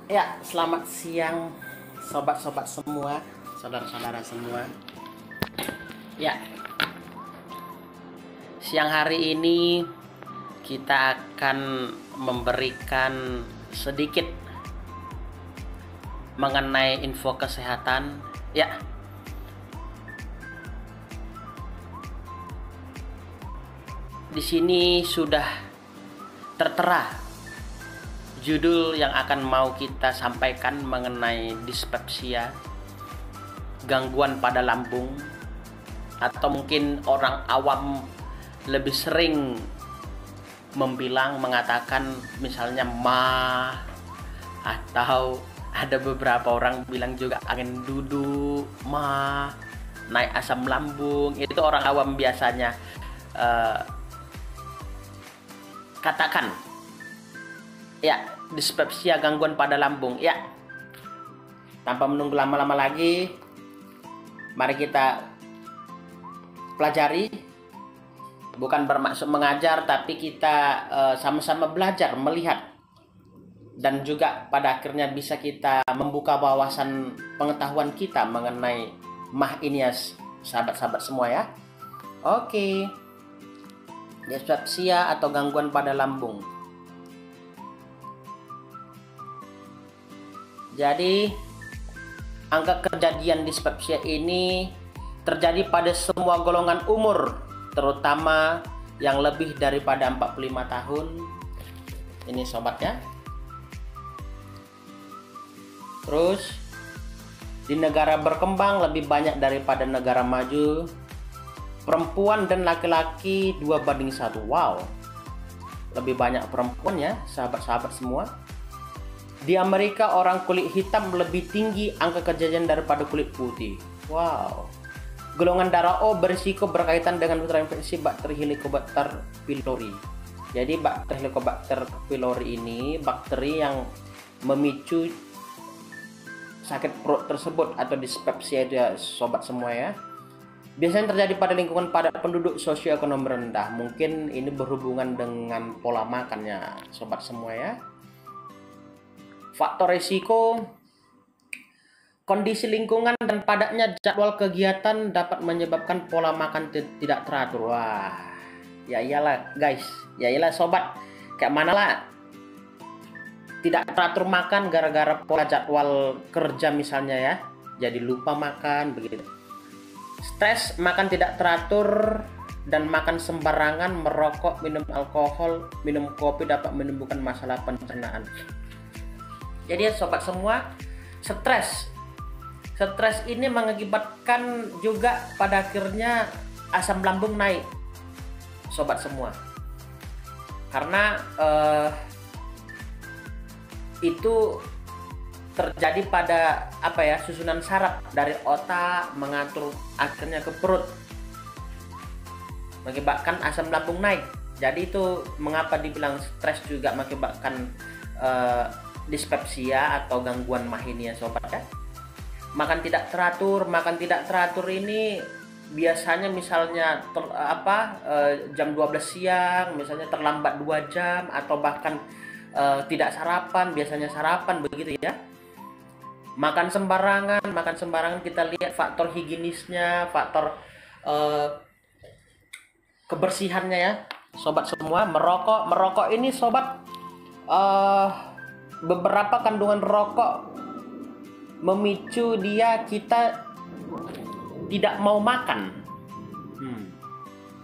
Ya, selamat siang sobat-sobat semua, saudara-saudara semua. Ya, siang hari ini kita akan memberikan sedikit mengenai info kesehatan. Ya, di sini sudah tertera judul yang akan mau kita sampaikan mengenai dispepsia, gangguan pada lambung, atau mungkin orang awam lebih sering mengatakan misalnya atau ada beberapa orang bilang juga angin duduk, naik asam lambung. Itu orang awam biasanya katakan. Ya, dispepsia, gangguan pada lambung. Ya, tanpa menunggu lama-lama lagi, mari kita pelajari. Bukan bermaksud mengajar, tapi kita sama-sama belajar, melihat, dan juga pada akhirnya bisa kita membuka wawasan pengetahuan kita mengenai ini ya, sahabat-sahabat semua ya. Oke, dispepsia atau gangguan pada lambung. Jadi, angka kejadian dispepsia ini terjadi pada semua golongan umur, terutama yang lebih daripada 45 tahun. Ini sobat ya. Terus, di negara berkembang lebih banyak daripada negara maju. Perempuan dan laki-laki 2:1. Wow, lebih banyak perempuan ya, sahabat-sahabat semua. Di Amerika orang kulit hitam lebih tinggi angka kejadian daripada kulit putih. Wow. Golongan darah O berisiko berkaitan dengan infeksi bakteri Helicobacter pylori. Jadi bakteri Helicobacter pylori ini bakteri yang memicu sakit perut tersebut atau dispepsia itu ya, sobat semua ya. Biasanya terjadi pada lingkungan padat penduduk sosioekonomi rendah. Mungkin ini berhubungan dengan pola makannya, sobat semua ya. Faktor risiko, kondisi lingkungan dan padatnya jadwal kegiatan dapat menyebabkan pola makan tidak teratur. Wah, ya iyalah guys, ya iyalah sobat, kayak mana lah tidak teratur makan gara-gara pola jadwal kerja misalnya ya, jadi lupa makan begitu. Stres, makan tidak teratur, dan makan sembarangan, merokok, minum alkohol, minum kopi dapat menimbulkan masalah pencernaan. Jadi sobat semua, stres ini mengakibatkan juga pada akhirnya asam lambung naik, sobat semua. Karena itu terjadi pada susunan saraf dari otak mengatur akhirnya ke perut, mengakibatkan asam lambung naik. Jadi itu mengapa dibilang stres juga mengakibatkan dispepsia atau gangguan ini ya sobat ya. Makan tidak teratur ini biasanya misalnya jam 12 siang misalnya terlambat 2 jam, atau bahkan tidak sarapan, biasanya sarapan begitu ya. Makan sembarangan kita lihat faktor higienisnya, faktor kebersihannya ya sobat semua. Merokok ini sobat, beberapa kandungan rokok memicu kita tidak mau makan.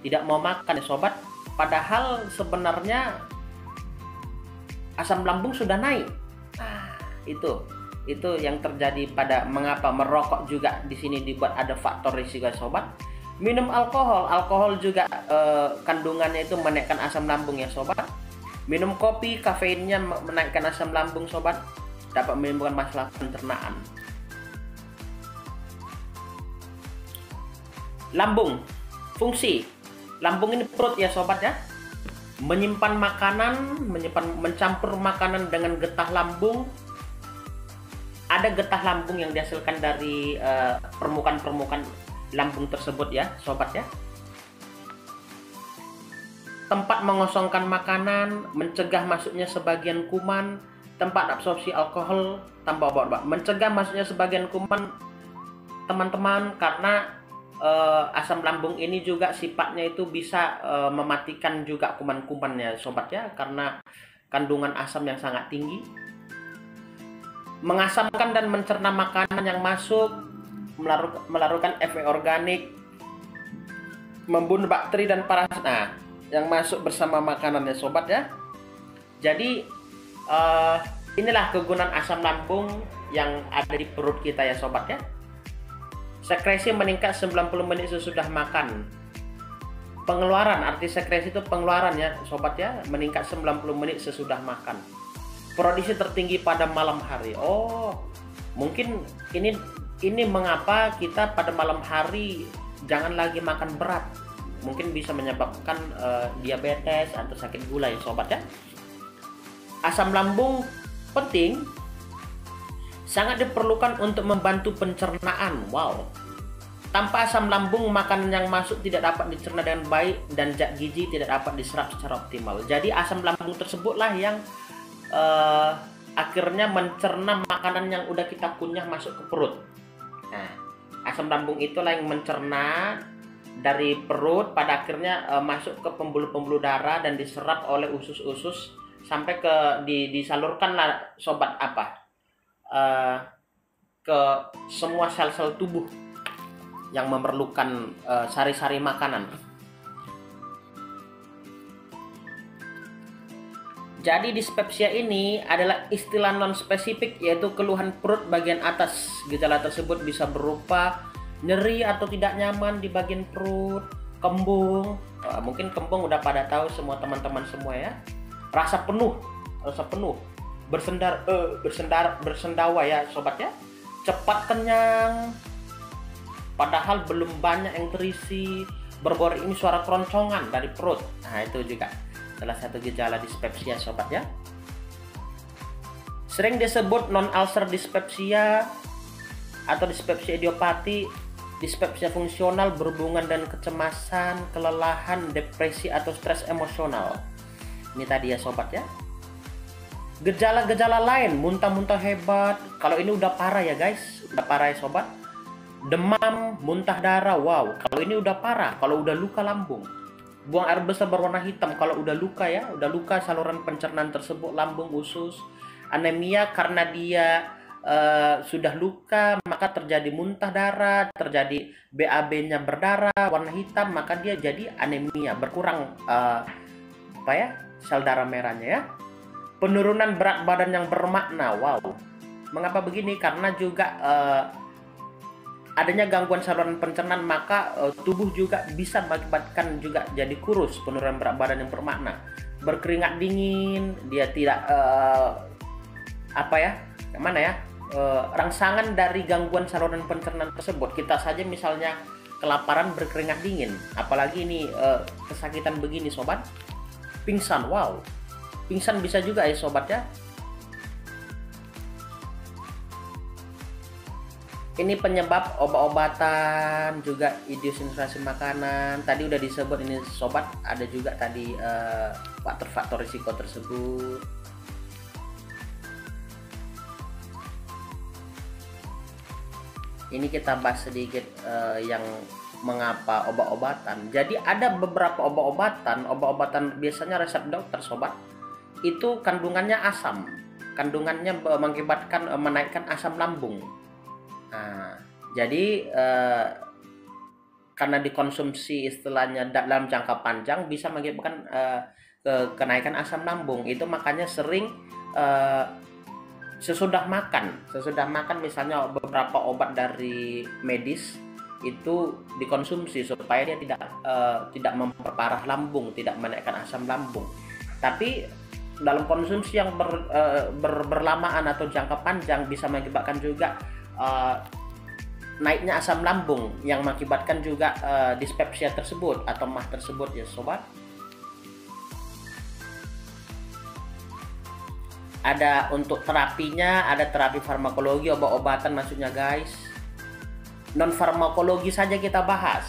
Tidak mau makan ya sobat, padahal sebenarnya asam lambung sudah naik. Itu yang terjadi pada mengapa merokok juga di sini dibuat ada faktor risiko sobat. Minum alkohol juga kandungannya itu menaikkan asam lambung ya sobat. Minum kopi, kafeinnya menaikkan asam lambung sobat, dapat menimbulkan masalah pencernaan. Lambung, fungsi lambung ini perut ya sobat ya, menyimpan makanan, mencampur makanan dengan getah lambung. Ada getah lambung yang dihasilkan dari permukaan lambung tersebut ya sobat ya. Tempat mengosongkan makanan, mencegah masuknya sebagian kuman, tempat absorpsi alkohol tanpa obat-obat. Mencegah masuknya sebagian kuman, teman-teman, karena asam lambung ini juga sifatnya itu bisa mematikan juga kuman-kumannya sobat ya, karena kandungan asam yang sangat tinggi. Mengasamkan dan mencerna makanan yang masuk, melakukan efek organik, membunuh bakteri dan parasit yang masuk bersama makanan ya sobat ya. Jadi inilah kegunaan asam lambung yang ada di perut kita ya sobat ya. Sekresi meningkat 90 menit sesudah makan. Pengeluaran, arti sekresi itu pengeluaran ya sobat ya, meningkat 90 menit sesudah makan. Produksi tertinggi pada malam hari. Oh, mungkin ini mengapa kita pada malam hari jangan lagi makan berat. Mungkin bisa menyebabkan diabetes atau sakit gula ya sobat ya. Asam lambung penting, sangat diperlukan untuk membantu pencernaan. Wow. Tanpa asam lambung, makanan yang masuk tidak dapat dicerna dengan baik dan zat gizi tidak dapat diserap secara optimal. Jadi asam lambung tersebutlah yang akhirnya mencerna makanan yang udah kita kunyah masuk ke perut. Nah, asam lambung itulah yang mencerna dari perut, pada akhirnya masuk ke pembuluh-pembuluh darah dan diserap oleh usus-usus sampai ke disalurkanlah sobat ke semua sel-sel tubuh yang memerlukan sari-sari makanan. Jadi dispepsia ini adalah istilah non-spesifik, yaitu keluhan perut bagian atas. Gejala tersebut bisa berupa nyeri atau tidak nyaman di bagian perut, kembung, mungkin kembung udah pada tahu semua teman-teman semua ya. Rasa penuh, bersendawa ya sobat ya. Cepat kenyang, padahal belum banyak yang terisi, berbau ini suara keroncongan dari perut. Nah itu juga salah satu gejala dispepsia sobat ya. Sering disebut non-ulcer dispepsia atau dispepsia idiopati. Dispepsia fungsional berhubungan dengan kecemasan, kelelahan, depresi atau stres emosional. Ini tadi ya sobat ya. Gejala-gejala lain, muntah-muntah hebat. Kalau ini udah parah ya guys, udah parah ya sobat. Demam, muntah darah, wow. Kalau ini udah parah, kalau udah luka lambung. Buang air besar berwarna hitam kalau udah luka ya, udah luka saluran pencernaan tersebut, lambung, usus. Anemia karena dia sudah luka, maka terjadi muntah darah, terjadi BAB-nya berdarah, warna hitam, maka dia jadi anemia, berkurang sel darah merahnya ya. Penurunan berat badan yang bermakna, wow. Mengapa begini? Karena juga adanya gangguan saluran pencernaan, maka tubuh juga bisa mengakibatkan juga jadi kurus. Penurunan berat badan yang bermakna, berkeringat dingin, dia tidak rangsangan dari gangguan saluran pencernaan tersebut. Kita saja misalnya kelaparan, berkeringat dingin, apalagi ini kesakitan begini sobat, pingsan, wow. Pingsan bisa juga ya sobat ya. Ini penyebab obat-obatan, juga idiosinkrasi makanan. Tadi udah disebut ini sobat, ada juga tadi faktor-faktor risiko tersebut. Ini kita bahas sedikit yang mengapa obat-obatan. Jadi ada beberapa obat-obatan biasanya resep dokter sobat, itu kandungannya asam, kandungannya mengakibatkan menaikkan asam lambung. Nah, jadi karena dikonsumsi istilahnya dalam jangka panjang bisa mengakibatkan kenaikan asam lambung. Itu makanya sering sesudah makan misalnya beberapa obat dari medis itu dikonsumsi supaya dia tidak memperparah lambung, tidak menaikkan asam lambung. Tapi dalam konsumsi yang berlamaan atau jangka panjang bisa mengakibatkan juga naiknya asam lambung yang mengakibatkan juga dispepsia tersebut atau MAH tersebut ya sobat. Ada untuk terapinya, ada terapi farmakologi, obat-obatan maksudnya guys. Non farmakologi saja kita bahas.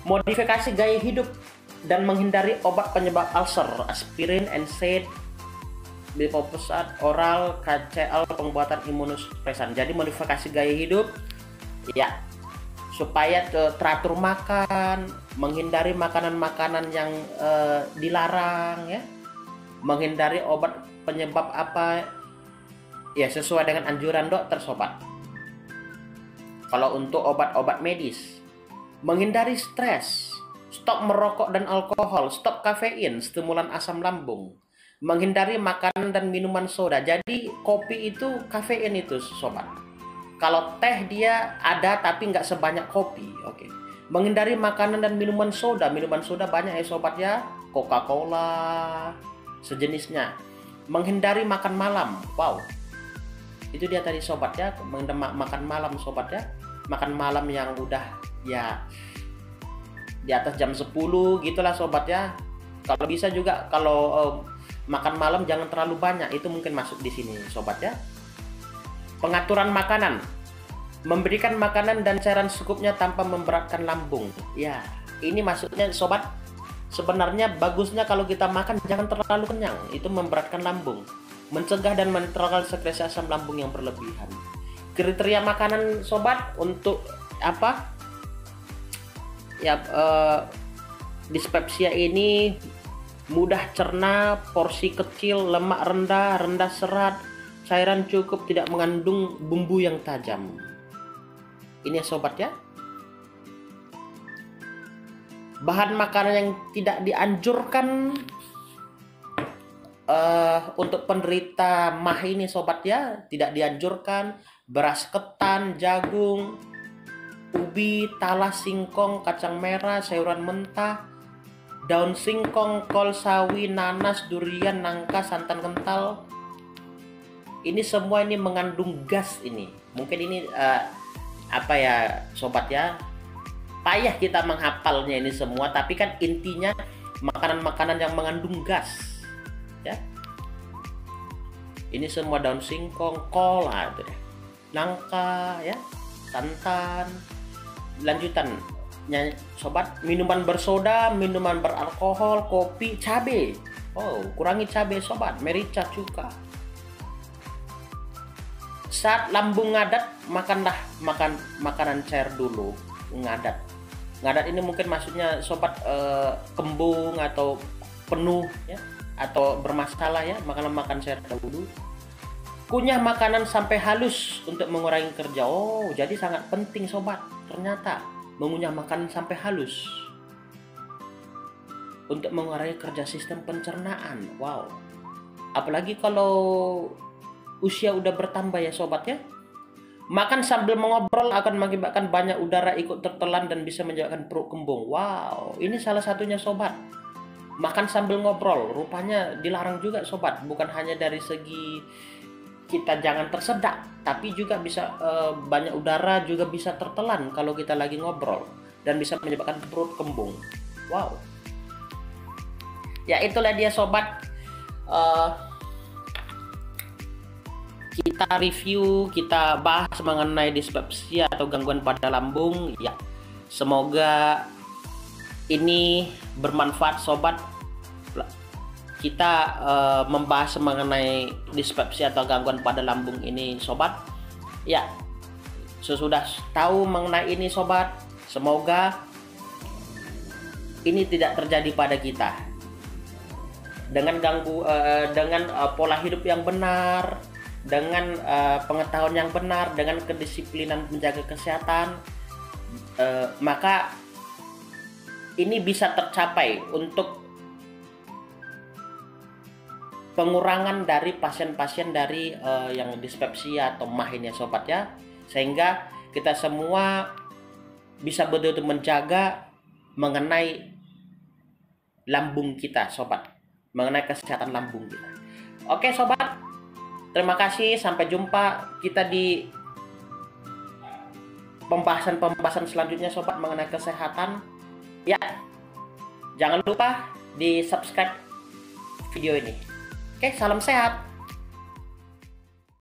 Modifikasi gaya hidup dan menghindari obat penyebab ulcer, aspirin, NSAID, lipoproteinat oral, KCL, pembuatan imunosupresan. Jadi modifikasi gaya hidup ya, supaya teratur makan, menghindari makanan-makanan yang dilarang ya, menghindari obat penyebab apa ya, sesuai dengan anjuran dokter sobat. Kalau untuk obat-obat medis, menghindari stres, stop merokok dan alkohol, stop kafein, stimulan asam lambung, menghindari makanan dan minuman soda. Jadi kopi itu kafein itu sobat. Kalau teh dia ada tapi nggak sebanyak kopi. Oke. Menghindari makanan dan minuman soda. Minuman soda banyak ya sobat ya. Coca-Cola, sejenisnya. Menghindari makan malam. Wow. Itu dia tadi sobat ya. Makan malam sobat ya. Makan malam yang udah ya di atas jam 10 gitulah sobat ya. Kalau bisa juga kalau makan malam jangan terlalu banyak, itu mungkin masuk di sini sobat ya. Pengaturan makanan, memberikan makanan dan cairan secukupnya tanpa memberatkan lambung. Ya, ini maksudnya sobat, sebenarnya bagusnya kalau kita makan jangan terlalu kenyang, itu memberatkan lambung, mencegah dan menetralkan sekresi asam lambung yang berlebihan. Kriteria makanan sobat untuk apa? Ya, dispepsia ini mudah cerna, porsi kecil, lemak rendah, rendah serat, cairan cukup, tidak mengandung bumbu yang tajam. Ini ya sobat ya. Bahan makanan yang tidak dianjurkan untuk penderita MAH ini sobat ya, tidak dianjurkan beras ketan, jagung, ubi, talas, singkong, kacang merah, sayuran mentah, daun singkong, kol sawi, nanas, durian, nangka, santan kental. Ini semua ini mengandung gas ini. Mungkin ini apa ya sobat ya, payah kita menghafalnya ini semua, tapi kan intinya makanan-makanan yang mengandung gas ya. Ini semua daun singkong, kol, itu deh, nangka ya, santan. Lanjutan sobat, minuman bersoda, minuman beralkohol, kopi, cabai. Oh, kurangi cabai sobat, merica, cuka. Saat lambung ngadat, makanlah makanan cair dulu. Ngadat ini mungkin maksudnya sobat kembung atau penuh ya, atau bermasalah ya, makan cair dulu. Kunyah makanan sampai halus untuk mengurangi kerja. Oh, jadi sangat penting sobat, ternyata mengunyah makanan sampai halus untuk mengurangi kerja sistem pencernaan. Wow. Apalagi kalau usia udah bertambah ya sobat ya. Makan sambil mengobrol akan mengakibatkan banyak udara ikut tertelan dan bisa menyebabkan perut kembung. Wow, ini salah satunya sobat. Makan sambil ngobrol rupanya dilarang juga sobat. Bukan hanya dari segi kita jangan tersedak, tapi juga bisa banyak udara juga bisa tertelan kalau kita lagi ngobrol dan bisa menyebabkan perut kembung. Wow. Ya itulah dia sobat, kita review, kita bahas mengenai dispepsia atau gangguan pada lambung ya. Semoga ini bermanfaat sobat. Kita membahas mengenai dispepsia atau gangguan pada lambung ini sobat ya. Sesudah tahu mengenai ini sobat, semoga ini tidak terjadi pada kita. Dengan pola hidup yang benar, dengan pengetahuan yang benar, dengan kedisiplinan menjaga kesehatan, maka ini bisa tercapai untuk pengurangan dari pasien-pasien dari yang dispepsia atau MAH ini sobat ya, sehingga kita semua bisa betul-betul menjaga mengenai lambung kita sobat, mengenai kesehatan lambung kita. Oke sobat, terima kasih, sampai jumpa kita di pembahasan selanjutnya sobat mengenai kesehatan ya. Jangan lupa di subscribe video ini. Oke, salam sehat.